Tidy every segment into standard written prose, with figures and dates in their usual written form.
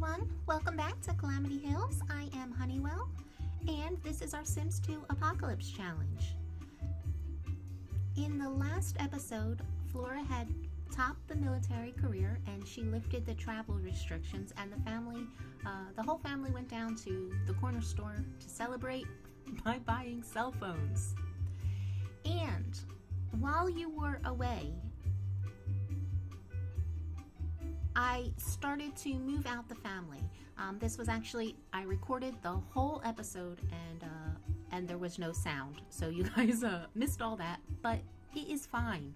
everyone, welcome back to Calamity Hills. I am Honeywell, and this is our Sims 2 Apocalypse Challenge. In the last episode, Flora had topped the military career and she lifted the travel restrictions, and the whole family went down to the corner store to celebrate by buying cell phones. And while you were away, I started to move out the family. This was actually, I recorded the whole episode and there was no sound. So you guys missed all that, but it is fine.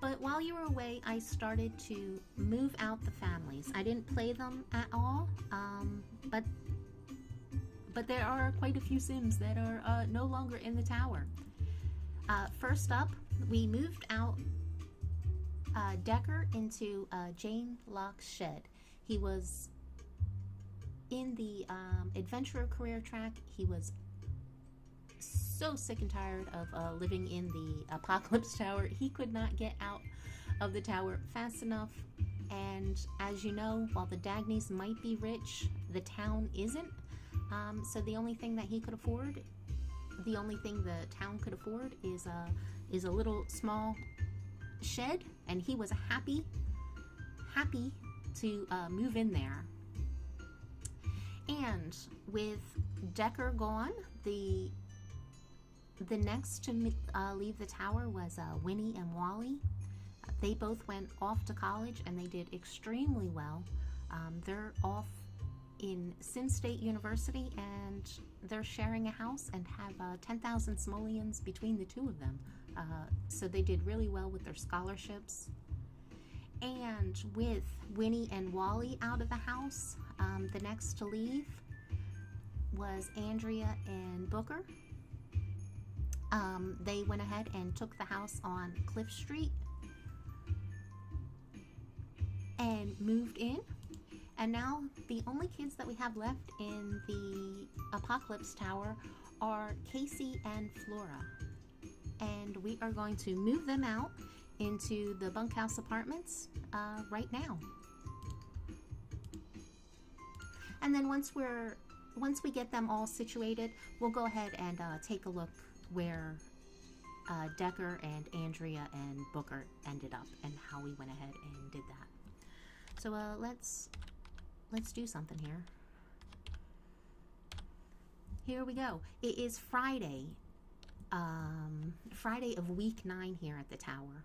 But while you were away, I started to move out the families. I didn't play them at all, but there are quite a few Sims that are no longer in the tower. First up, we moved out Decker into Jane Locke's shed. He was in the adventurer career track. He was so sick and tired of living in the apocalypse tower. He could not get out of the tower fast enough. And as you know, while the Dagneys might be rich, the town isn't. So the only thing that he could afford, the only thing the town could afford is a little small shed, and he was happy to move in there. And with Decker gone, the next to leave the tower was Winnie and Wally. They both went off to college and they did extremely well. They're off in Sim State University, and they're sharing a house and have 10,000 simoleons between the two of them. So they did really well with their scholarships. And with Winnie and Wally out of the house, the next to leave was Andrea and Booker. They went ahead and took the house on Cliff Street and moved in. And now the only kids that we have left in the Apocalypse Tower are Casey and Flora. And we are going to move them out into the bunkhouse apartments right now. And then once we get them all situated, we'll go ahead and take a look where Decker and Andrea and Booker ended up and how we went ahead and did that. So let's do something here. Here we go. It is Friday. Friday of week 9 here at the tower.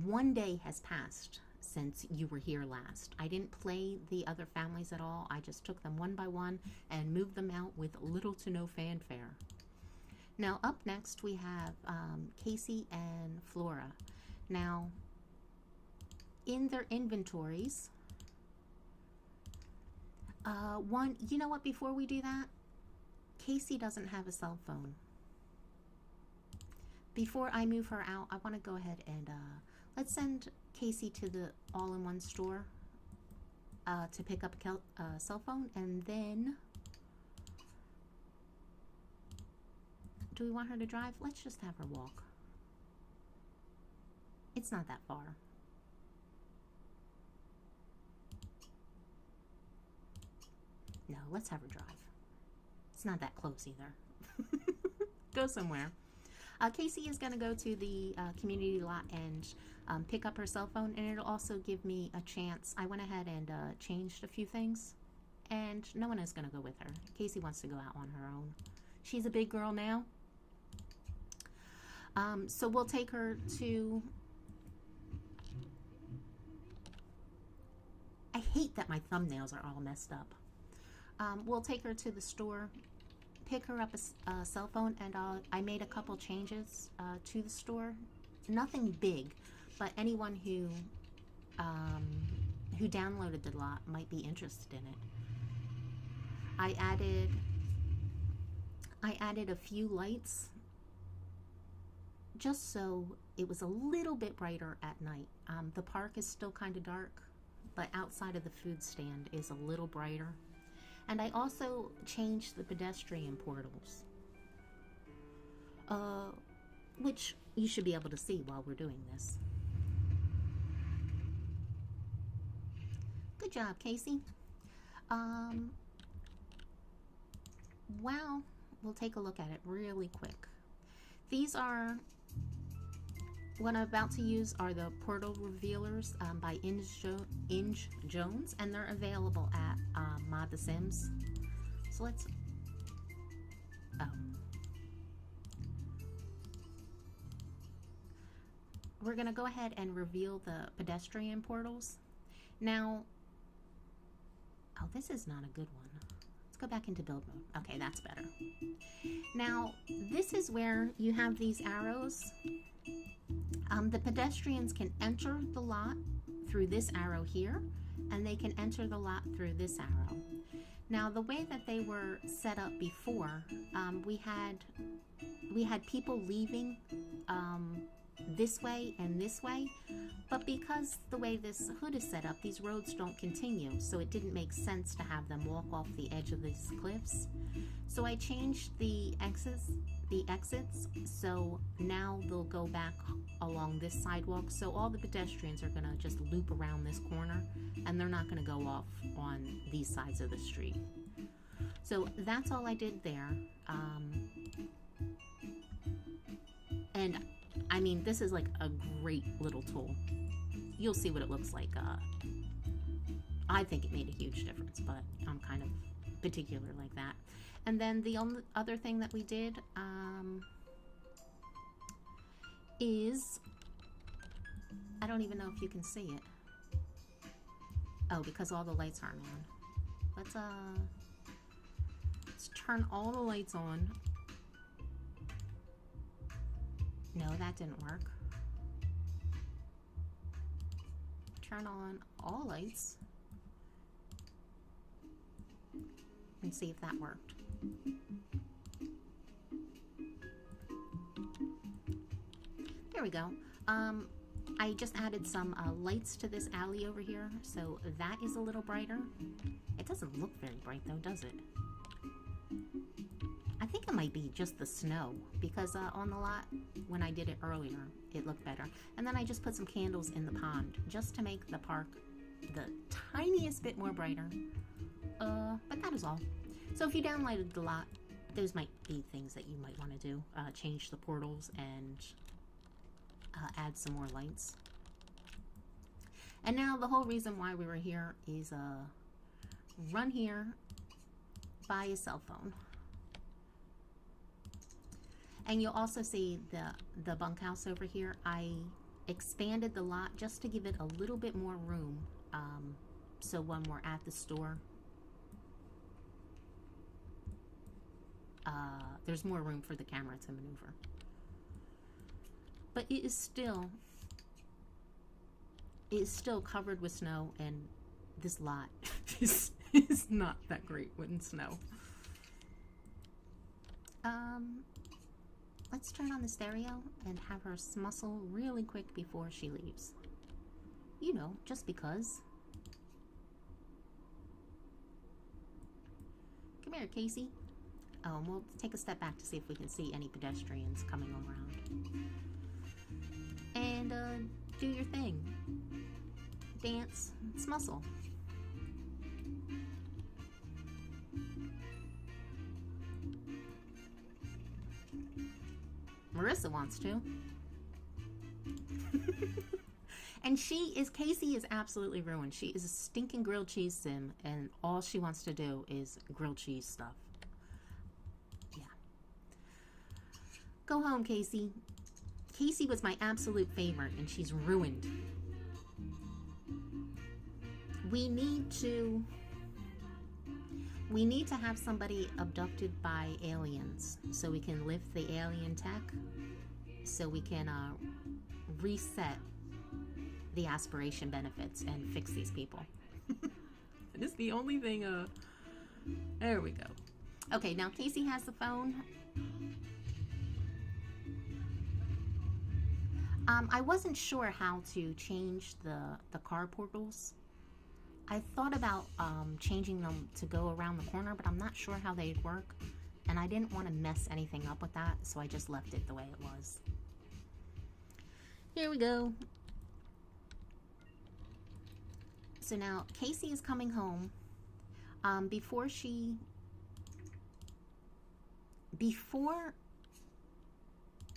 One day has passed since you were here last. I didn't play the other families at all. I just took them one by one and moved them out with little to no fanfare. Now up next we have Casey and Flora. Now in their inventories, you know what, before we do that, Casey doesn't have a cell phone. Before I move her out, I want to go ahead and let's send Casey to the all-in-one store to pick up a cell phone, and then do we want her to drive? Let's just have her walk. It's not that far. No, let's have her drive. It's not that close either. Go somewhere. Casey is going to go to the community lot and pick up her cell phone, and it'll also give me a chance. I went ahead and changed a few things, and no one is going to go with her. Casey wants to go out on her own. She's a big girl now. So we'll take her to... I hate that my thumbnails are all messed up. We'll take her to the store, pick her up a cell phone, and I made a couple changes to the store. Nothing big, but anyone who downloaded the lot might be interested in it. I added a few lights just so it was a little bit brighter at night. The park is still kind of dark, but outside of the food stand is a little brighter. And I also changed the pedestrian portals, which you should be able to see while we're doing this. Good job, Casey. Well, we'll take a look at it really quick. These are, what I'm about to use are the portal revealers by Inge Jones, and they're available at Mod the Sims. So let's, oh. We're gonna go ahead and reveal the pedestrian portals. Now, oh, this is not a good one. Let's go back into build mode. Okay, that's better. Now, this is where you have these arrows. The pedestrians can enter the lot through this arrow here, and they can enter the lot through this arrow. Now, the way that they were set up before, we had people leaving this way and this way, but because the way this hood is set up, these roads don't continue, so it didn't make sense to have them walk off the edge of these cliffs. So I changed the exits, so now they'll go back along this sidewalk, so all the pedestrians are gonna just loop around this corner, and they're not gonna go off on these sides of the street. So that's all I did there. And I mean, this is like a great little tool. You'll see what it looks like. I think it made a huge difference, but I'm kind of particular like that. And then the only other thing that we did is, I don't even know if you can see it. Oh, because all the lights aren't on. Let's turn all the lights on. No, that didn't work. Turn on all lights and see if that worked. There we go. I just added some lights to this alley over here, so that is a little brighter. It doesn't look very bright though, does it? I think it might be just the snow, because on the lot, when I did it earlier, it looked better. And then I just put some candles in the pond, just to make the park the tiniest bit more brighter. But that is all. So if you downloaded the lot, those might be things that you might want to do. Change the portals and add some more lights. And now the whole reason why we were here is run here, buy a cell phone. And you'll also see the bunkhouse over here. I expanded the lot just to give it a little bit more room. So when we're at the store, there's more room for the camera to maneuver. But it is still covered with snow, and this lot is not that great with snow. Let's turn on the stereo and have her smustle really quick before she leaves. You know, just because. Come here, Casey. Oh, and we'll take a step back to see if we can see any pedestrians coming around. And do your thing. Dance, smustle. Marissa wants to. And Casey is absolutely ruined. She is a stinking grilled cheese sim, and all she wants to do is grilled cheese stuff. Yeah. Go home, Casey. Casey was my absolute favorite, and she's ruined. We need to have somebody abducted by aliens so we can lift the alien tech, so we can reset the aspiration benefits and fix these people. That is the only thing. There we go. Okay, now Casey has the phone. I wasn't sure how to change the car portals. I thought about changing them to go around the corner, but I'm not sure how they'd work, and I didn't want to mess anything up with that, so I just left it the way it was. Here we go. So now Casey is coming home. Before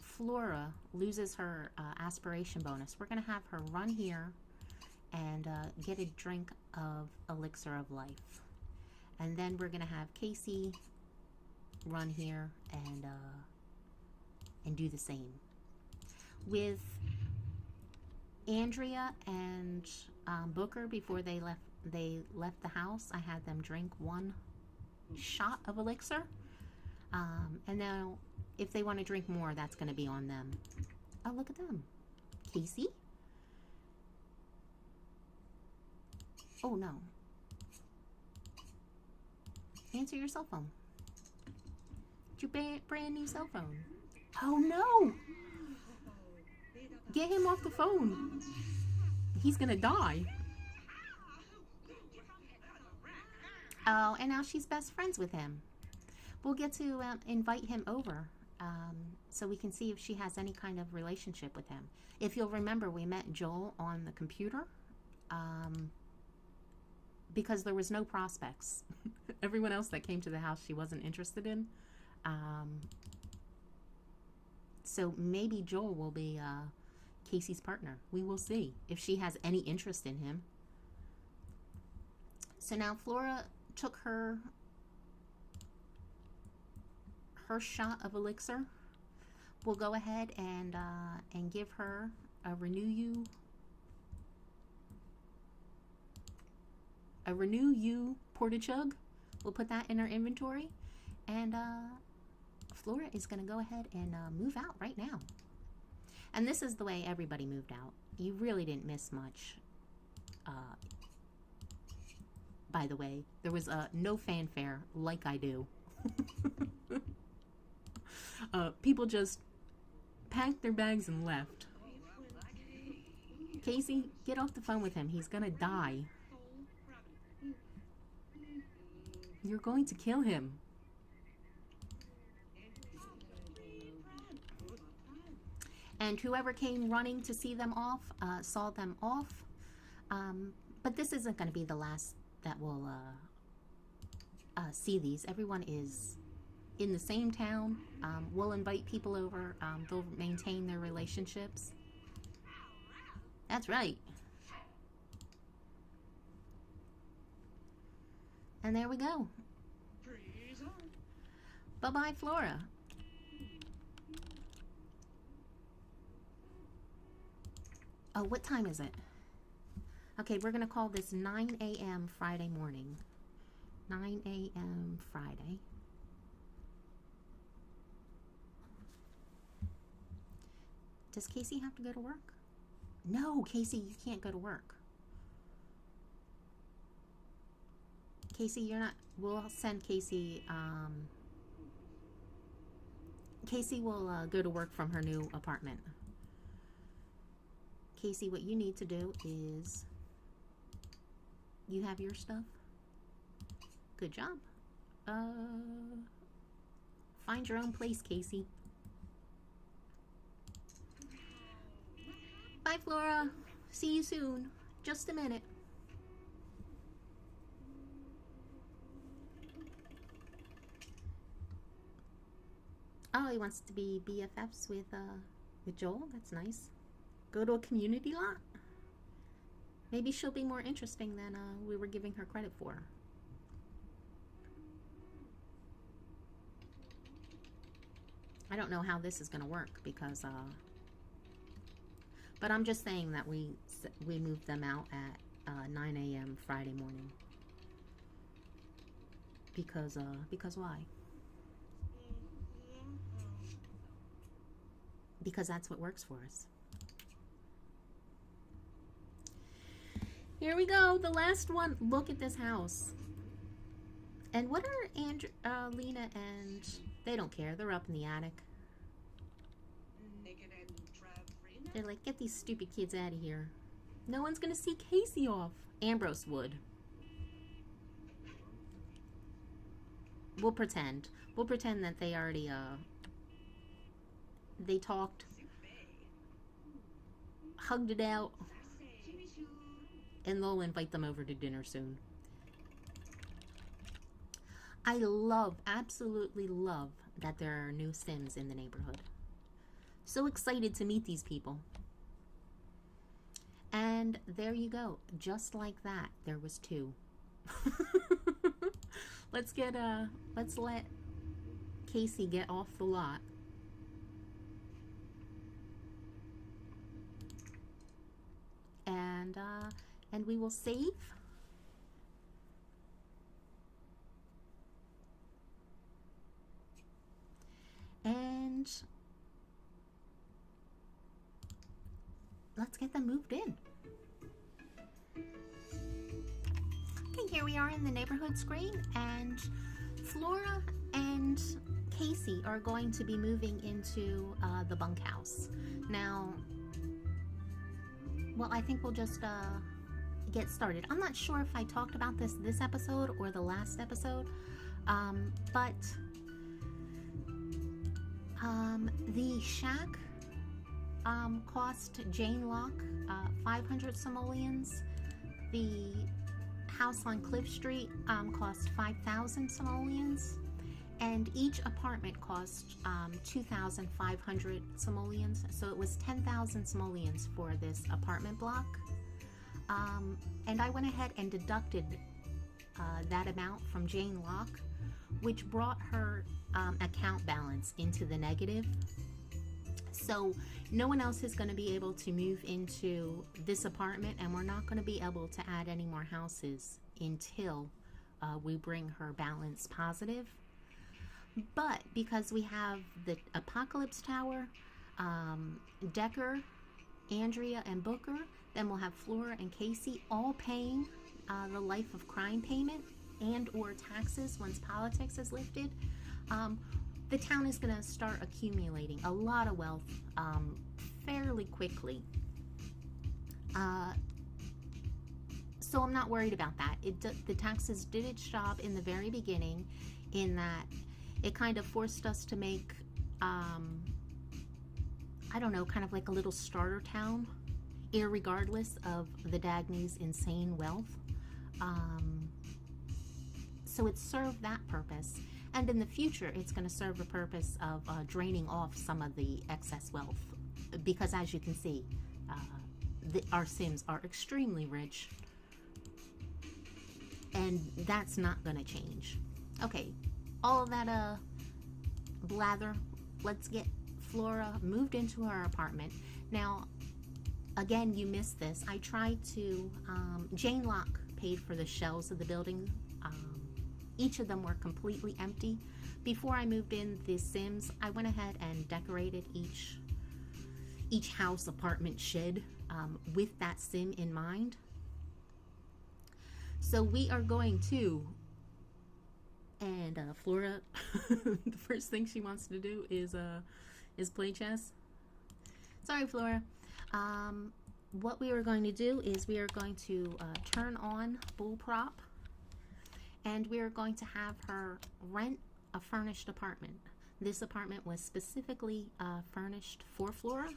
Flora loses her aspiration bonus, we're going to have her run here and get a drink of Elixir of Life. And then we're going to have Casey run here and do the same. With Andrea and Booker, before they left the house, I had them drink 1 shot of Elixir. And now, if they want to drink more, that's going to be on them. Oh, look at them. Casey? Oh, no. Answer your cell phone. It's your brand new cell phone. Oh, no! Get him off the phone. He's going to die. Oh, and now she's best friends with him. We'll get to invite him over so we can see if she has any kind of relationship with him. If you'll remember, we met Joel on the computer because there was no prospects. Everyone else that came to the house she wasn't interested in. So maybe Joel will be Casey's partner. We will see if she has any interest in him. So now Flora took her shot of Elixir. We'll go ahead and give her a ReNuYu Porta Chug. We'll put that in our inventory, and Flora is going to go ahead and move out right now. And this is the way everybody moved out. You really didn't miss much. By the way, there was no fanfare like I do. People just packed their bags and left. Casey, get off the phone with him. He's gonna die. You're going to kill him. And whoever came running to see them off, saw them off. But this isn't going to be the last that will see these. Everyone is in the same town. We'll invite people over. They'll maintain their relationships. That's right. And there we go. Bye-bye, Flora. Oh, what time is it? Okay, we're going to call this 9 a.m. Friday morning. 9 a.m. Friday. Does Casey have to go to work? No, Casey, you can't go to work. Casey, you're not... We'll send Casey... Casey will go to work from her new apartment. Casey, what you need to do is... You have your stuff? Good job. Find your own place, Casey. Bye, Flora. See you soon. Just a minute. Oh, he wants to be BFFs with Joel. That's nice. Go to a community lot? Maybe she'll be more interesting than we were giving her credit for. I don't know how this is going to work because... But I'm just saying that we moved them out at 9 a.m. Friday morning. Because why? Because that's what works for us. Here we go, the last one. Look at this house. And what are Lena and... They don't care, they're up in the attic. They're like, get these stupid kids out of here. No one's gonna see Casey off. Ambrose would. We'll pretend. We'll pretend that they already, they talked. Hugged it out. And they'll invite them over to dinner soon. I love, absolutely love that there are new Sims in the neighborhood. So excited to meet these people. And there you go. Just like that, there was 2. Let's let Casey get off the lot. And we will save. And let's get them moved in. Okay, here we are in the neighborhood screen, and Flora and Casey are going to be moving into the bunkhouse. Now, well, I think we'll just get started. I'm not sure if I talked about this episode or the last episode, but the shack cost Jane Locke 500 simoleons. The house on Cliff Street cost 5,000 simoleons, and each apartment cost 2,500 simoleons. So it was 10,000 simoleons for this apartment block. And I went ahead and deducted that amount from Jane Locke, which brought her account balance into the negative. So no one else is going to be able to move into this apartment, and we're not going to be able to add any more houses until we bring her balance positive. But because we have the Apocalypse Tower, Decker, Andrea, and Booker, then we'll have Flora and Casey all paying the life of crime payment and or taxes once politics is lifted. The town is going to start accumulating a lot of wealth fairly quickly. So I'm not worried about that. The taxes did its job in the very beginning, in that it kind of forced us to make, I don't know, kind of like a little starter town, irregardless of the Dagny's insane wealth. So it served that purpose. And in the future, it's going to serve the purpose of draining off some of the excess wealth. Because as you can see, our Sims are extremely rich. And that's not going to change. Okay, all of that blather, let's get Flora moved into her apartment. Now, again, you missed this. I tried to, Jane Locke paid for the shells of the building. Each of them were completely empty. Before I moved in the Sims, I went ahead and decorated each house, apartment, shed with that Sim in mind. So we are going to, and Flora, the first thing she wants to do is play chess. Sorry, Flora. What we are going to do is we are going to turn on Bullprop, and we are going to have her rent a furnished apartment. This apartment was specifically furnished for Flora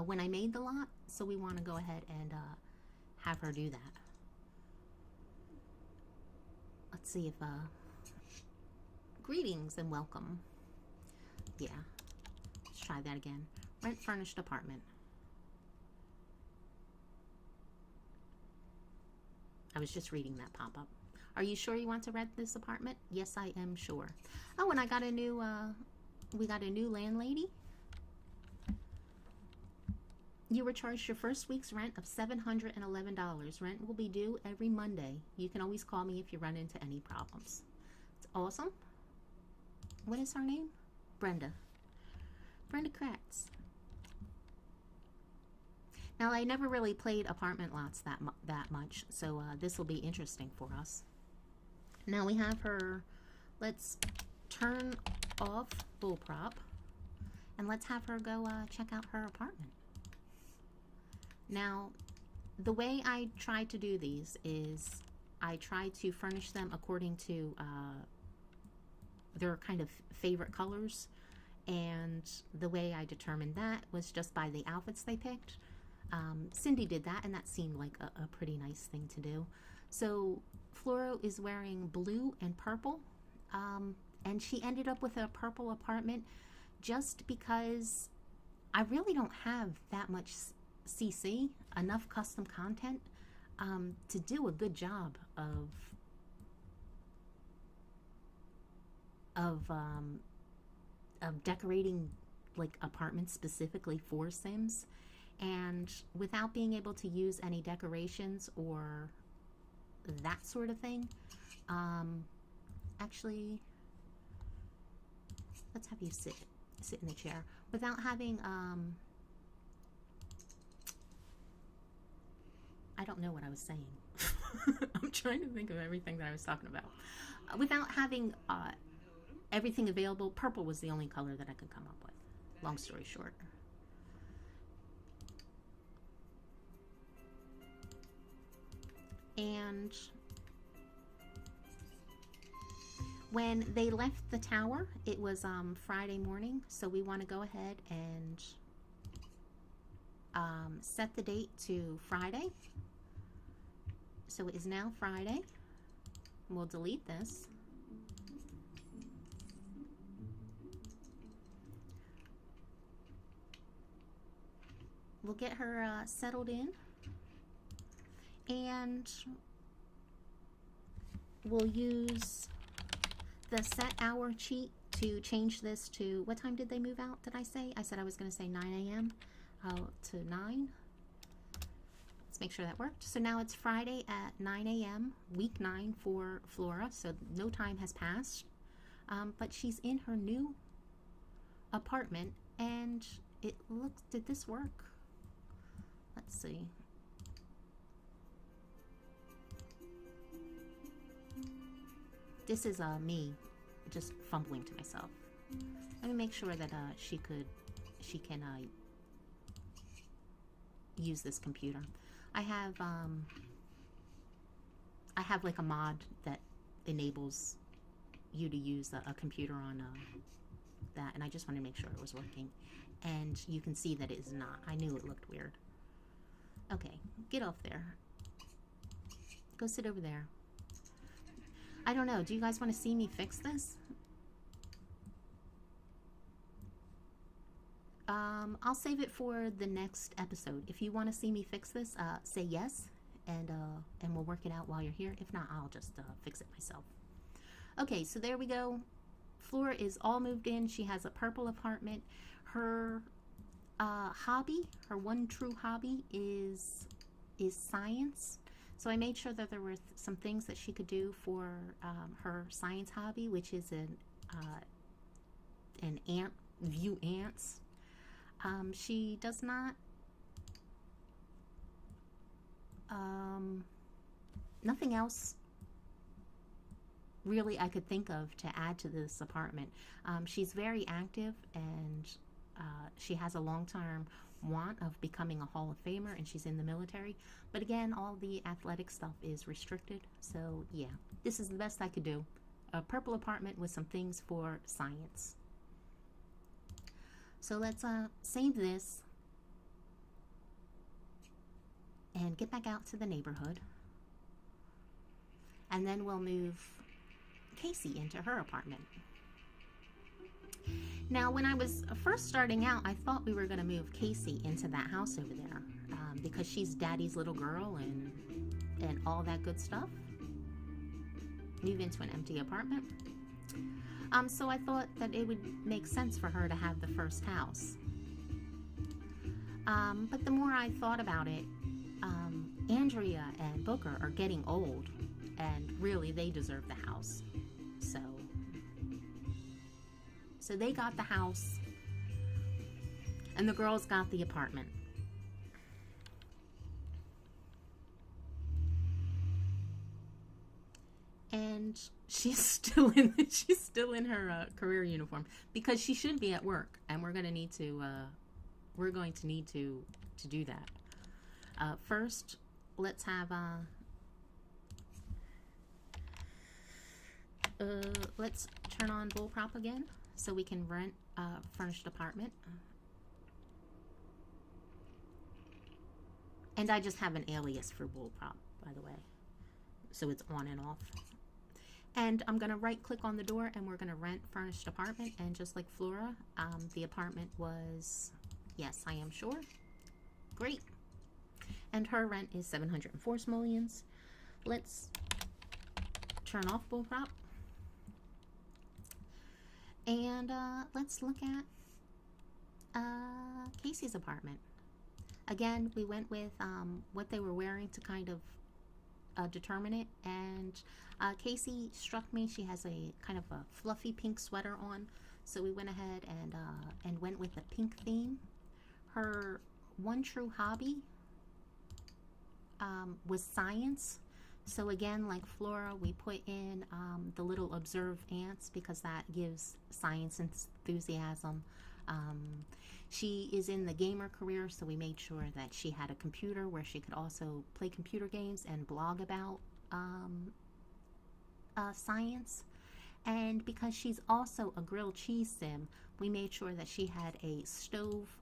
when I made the lot, so we want to go ahead and have her do that. Let's see if greetings and welcome. Yeah, let's try that again. Rent furnished apartment. I was just reading that pop-up. Are you sure you want to rent this apartment? Yes, I am sure. Oh, and I got a new, we got a new landlady. You were charged your first week's rent of $711. Rent will be due every Monday. You can always call me if you run into any problems. It's awesome. What is her name? Brenda. Brenda Kratz. Now, I never really played apartment lots that much, so this will be interesting for us. Now we have her, let's turn off Bullprop, and let's have her go check out her apartment. Now, the way I try to do these is I try to furnish them according to their kind of favorite colors, and the way I determined that was just by the outfits they picked. Cindy did that, and that seemed like a pretty nice thing to do. So Flora is wearing blue and purple, and she ended up with a purple apartment just because I really don't have that much CC, enough custom content, to do a good job of decorating like apartments specifically for Sims. And without being able to use any decorations or that sort of thing, actually, let's have you sit in the chair. Without having, I don't know what I was saying. I'm trying to think of everything that I was talking about. Without having everything available, purple was the only color that I could come up with. Long story short. And when they left the tower, it was Friday morning, so we want to go ahead and set the date to Friday. So it is now Friday. We'll delete this. We'll get her settled in, and we'll use the set hour cheat to change this to, what time did they move out, did I say? I said I was going to say 9 a.m. To 9. Let's make sure that worked. So now it's Friday at 9 a.m., week 9 for Flora, so no time has passed. But she's in her new apartment, and it looks, did this work? Let's see. This is me just fumbling to myself. Let me make sure that she can use this computer. I have like a mod that enables you to use a computer on that, and I just want to make sure it was working. And you can see that it is not. I knew it looked weird. Okay, get off there. Go sit over there. I don't know. Do you guys want to see me fix this? I'll save it for the next episode. If you want to see me fix this, say yes, and we'll work it out while you're here. If not, I'll just fix it myself. Okay, so there we go. Flora is all moved in. She has a purple apartment. Her hobby, her one true hobby is science. So I made sure that there were some things that she could do for her science hobby, which is an ant, view ants. She does not, nothing else really I could think of to add to this apartment. She's very active, and she has a long-term want of becoming a Hall of Famer, and she's in the military. But again, all the athletic stuff is restricted. So yeah, this is the best I could do. A purple apartment with some things for science. So let's save this and get back out to the neighborhood. And then we'll move Casey into her apartment. Now, when I was first starting out, I thought we were going to move Casey into that house over there because she's Daddy's little girl and all that good stuff. Move into an empty apartment. So I thought that it would make sense for her to have the first house. But the more I thought about it, Andrea and Booker are getting old, and really they deserve the house. So they got the house, and the girls got the apartment. And she's still in her career uniform because she should be at work, and we're going to need to do that. First, let's have let's turn on bullprop again so we can rent a furnished apartment. And I just have an alias for bullprop, by the way. So it's on and off. And I'm going to right click on the door and we're going to rent furnished apartment. And just like Flora, the apartment was, yes, I am sure. Great. And her rent is 704 simoleons. Let's turn off bullprop. And let's look at Casey's apartment. Again, we went with what they were wearing to kind of determine it. And Casey struck me. She has a kind of a fluffy pink sweater on. So we went ahead and went with the pink theme. Her one true hobby was science. So again, like Flora, we put in the little observe ants because that gives science enthusiasm. She is in the gamer career, so we made sure that she had a computer where she could also play computer games and blog about science. And because she's also a grilled cheese sim, we made sure that she had a stove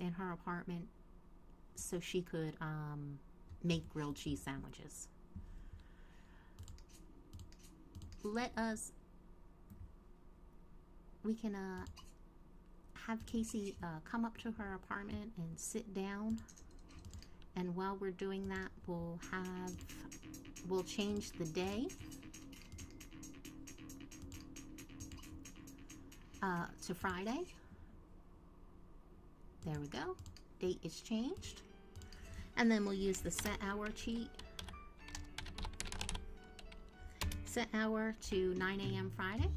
in her apartment so she could make grilled cheese sandwiches. We can have Casey come up to her apartment and sit down, and while we're doing that, we'll change the day to Friday. There we go. Date is changed. And then we'll use the set hour cheat. Set hour to 9 a.m. Friday.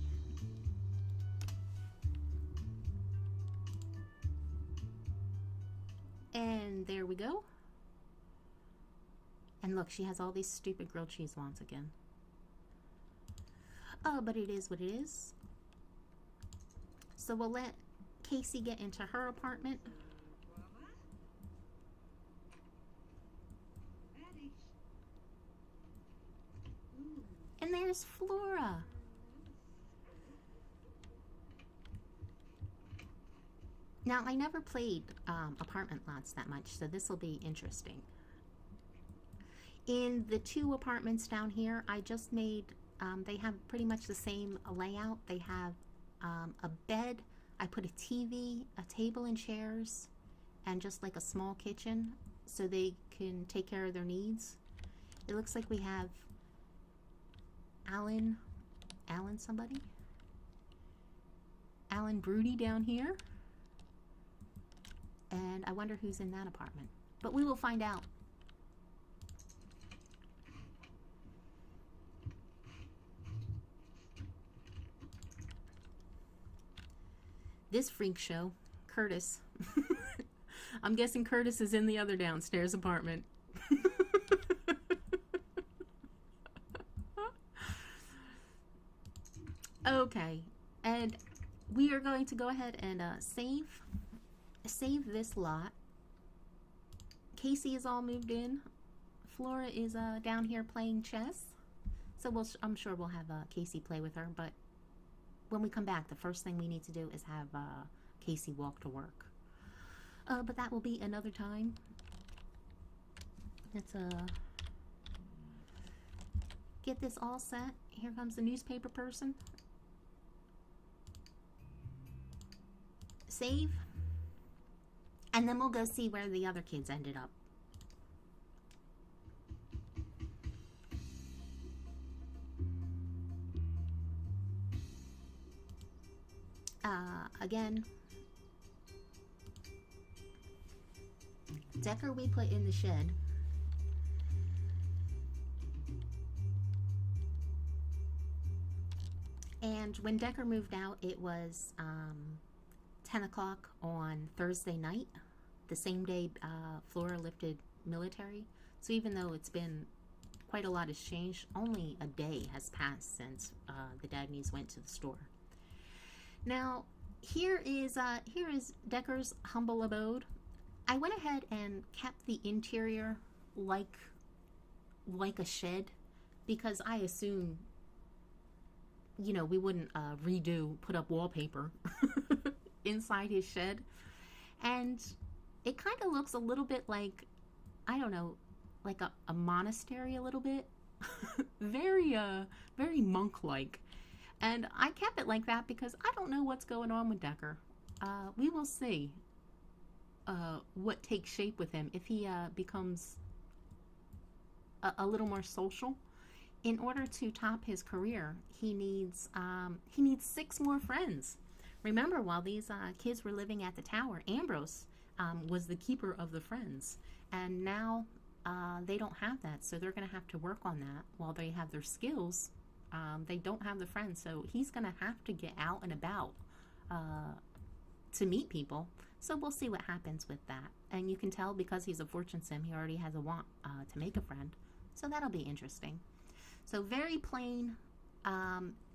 And there we go. And look, she has all these stupid grilled cheese wands again. But it is what it is. So we'll let Casey get into her apartment. And there's Flora. Now, I never played apartment lots that much, so this will be interesting. In the two apartments down here, I just made, they have pretty much the same layout. They have a bed, I put a TV, a table and chairs, and just like a small kitchen so they can take care of their needs. It looks like we have Alan somebody? Alan Broody down here. And I wonder who's in that apartment. But we will find out. This freak show, Curtis. I'm guessing Curtis is in the other downstairs apartment. Okay, and we are going to go ahead and save this lot. Casey is all moved in. Flora is down here playing chess. So I'm sure we'll have Casey play with her, but when we come back, the first thing we need to do is have Casey walk to work. But that will be another time. Let's get this all set. Here comes the newspaper person. Save. And then we'll go see where the other kids ended up. Again, Decker we put in the shed. And when Decker moved out, it was 10 o'clock on Thursday night, the same day Flora lifted military. So even though it's been quite a lot has changed, only a day has passed since the Dagneys went to the store. Now, here is Decker's humble abode. I went ahead and kept the interior like a shed because I assume, you know, we wouldn't put up wallpaper inside his shed. And it kind of looks a little bit like I don't know, like a monastery a little bit. Very, very monk-like. And I kept it like that because I don't know what's going on with Decker. We will see what takes shape with him if he becomes a little more social. In order to top his career, he needs 6 more friends. Remember, while these kids were living at the tower, Ambrose was the keeper of the friends, and now they don't have that, so they're going to have to work on that. While they have their skills, they don't have the friends, so he's going to have to get out and about to meet people. So we'll see what happens with that. And you can tell because he's a fortune sim, he already has a want to make a friend, so that'll be interesting. So very plain.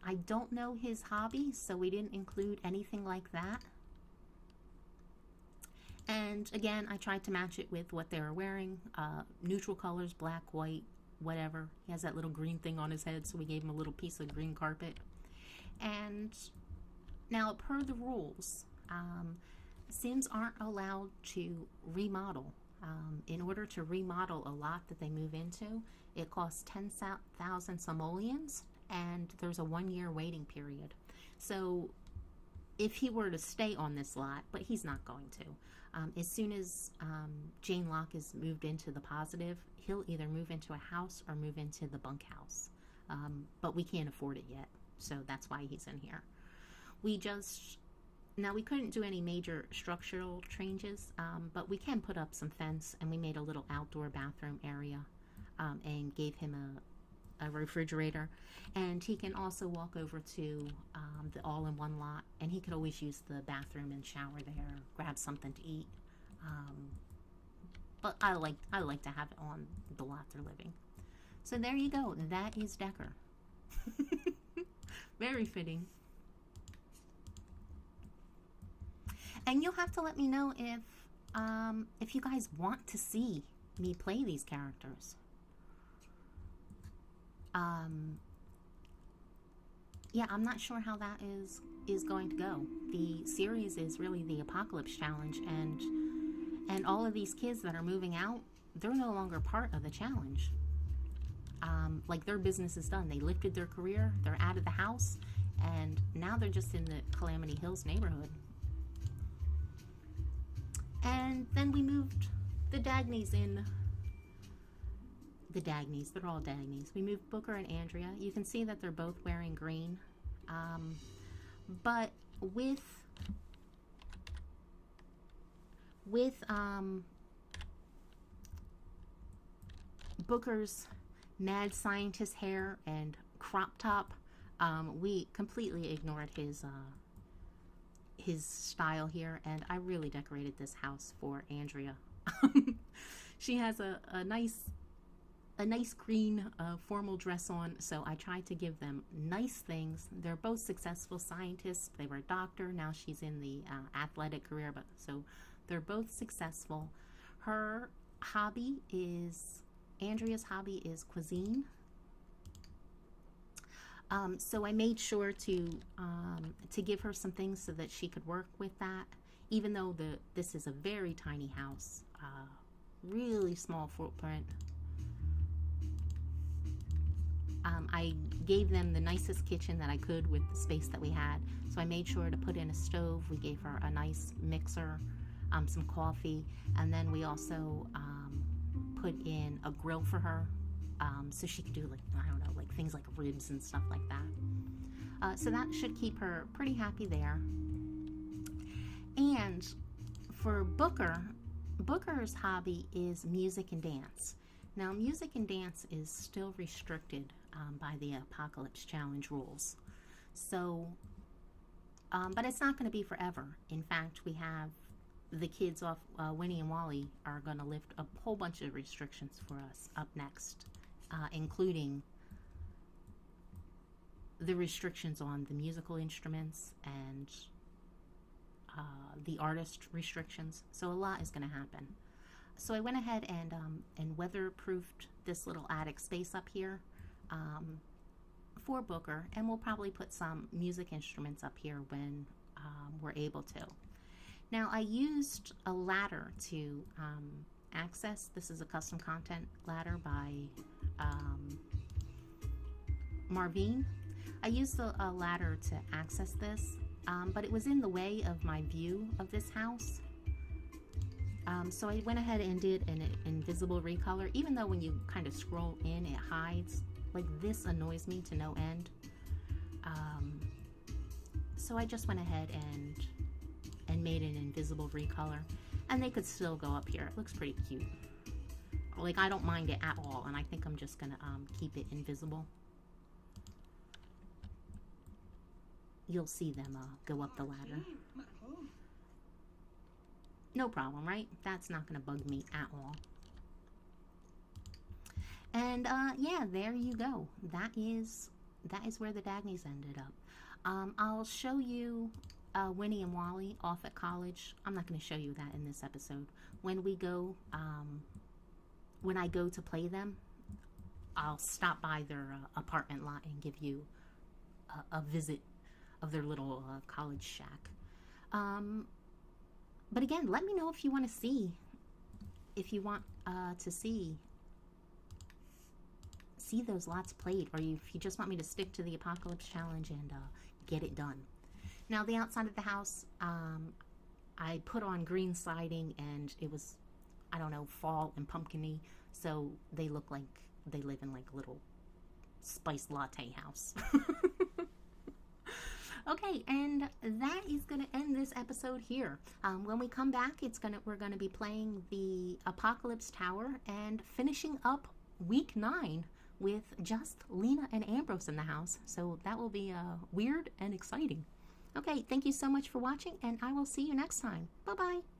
I don't know his hobby, so we didn't include anything like that. And again, I tried to match it with what they were wearing. Neutral colors, black, white, whatever. He has that little green thing on his head, so we gave him a little piece of green carpet. And now, per the rules, Sims aren't allowed to remodel. In order to remodel a lot that they move into, it costs 10,000 simoleons, and there's a 1-year waiting period. So if he were to stay on this lot, but he's not going to, as soon as Jane Locke is moved into the positive, he'll either move into a house or move into the bunkhouse. But we can't afford it yet, so that's why he's in here. Now, we couldn't do any major structural changes, but we can put up some fence, and we made a little outdoor bathroom area and gave him a refrigerator. And he can also walk over to the all-in-one lot, and he could always use the bathroom and shower there, grab something to eat. But I like to have it on the lot they're living. So there you go. That is Decker. Very fitting. And you'll have to let me know if you guys want to see me play these characters. Yeah, I'm not sure how that is going to go. The series is really the Apocalypse Challenge, and all of these kids that are moving out, they're no longer part of the challenge. Like, their business is done. They lifted their career, they're out of the house, and now they're just in the Calamity Hills neighborhood. And then we moved the Dagneys in. The Dagneys, they're all Dagneys. We moved Booker and Andrea. You can see that they're both wearing green. But with Booker's mad scientist hair and crop top, we completely ignored his style here, and I really decorated this house for Andrea. She has a nice green formal dress on, so I tried to give them nice things. They're both successful scientists. They were a doctor. Now she's in the athletic career, but so they're both successful. Andrea's hobby is cuisine. So I made sure to give her some things so that she could work with that, even though this is a very tiny house, really small footprint. I gave them the nicest kitchen that I could with the space that we had, so I made sure to put in a stove. We gave her a nice mixer, some coffee, and then we also put in a grill for her, so she could do, like, I don't know, like things like ribs and stuff like that. So that should keep her pretty happy there. And for Booker's hobby is music and dance. Now, music and dance is still restricted by the Apocalypse Challenge rules. So, but it's not going to be forever. In fact, we have the kids off Winnie and Wally are going to lift a whole bunch of restrictions for us up next, including the restrictions on the musical instruments and the artist restrictions. So a lot is going to happen. So I went ahead and weatherproofed this little attic space up here for Booker, and we'll probably put some music instruments up here when we're able to. Now, I used a ladder to access. This is a custom content ladder by Marvine. I used a ladder to access this, but it was in the way of my view of this house. So I went ahead and did an invisible recolor, even though when you kind of scroll in, it hides. Like, this annoys me to no end. So I just went ahead and made an invisible recolor, and they could still go up here. It looks pretty cute. Like, I don't mind it at all, and I think I'm just gonna keep it invisible. You'll see them go up the ladder. No problem, right? That's not gonna bug me at all. And yeah, there you go. That is where the Dagneys ended up. I'll show you Winnie and Wally off at college. I'm not going to show you that in this episode. When we go, when I go to play them, I'll stop by their apartment lot and give you a visit of their little college shack. But again, let me know if you want to see, to see those lots played, or if you just want me to stick to the Apocalypse Challenge and get it done. Now, the outside of the house, I put on green siding, and it was, I don't know, fall and pumpkin-y, so they look like they live in like a little spiced latte house. Okay, and that is going to end this episode here. When we come back, we're going to be playing the Apocalypse Tower and finishing up week 9 with just Lena and Ambrose in the house. So that will be weird and exciting. Okay, thank you so much for watching, and I will see you next time. Bye-bye.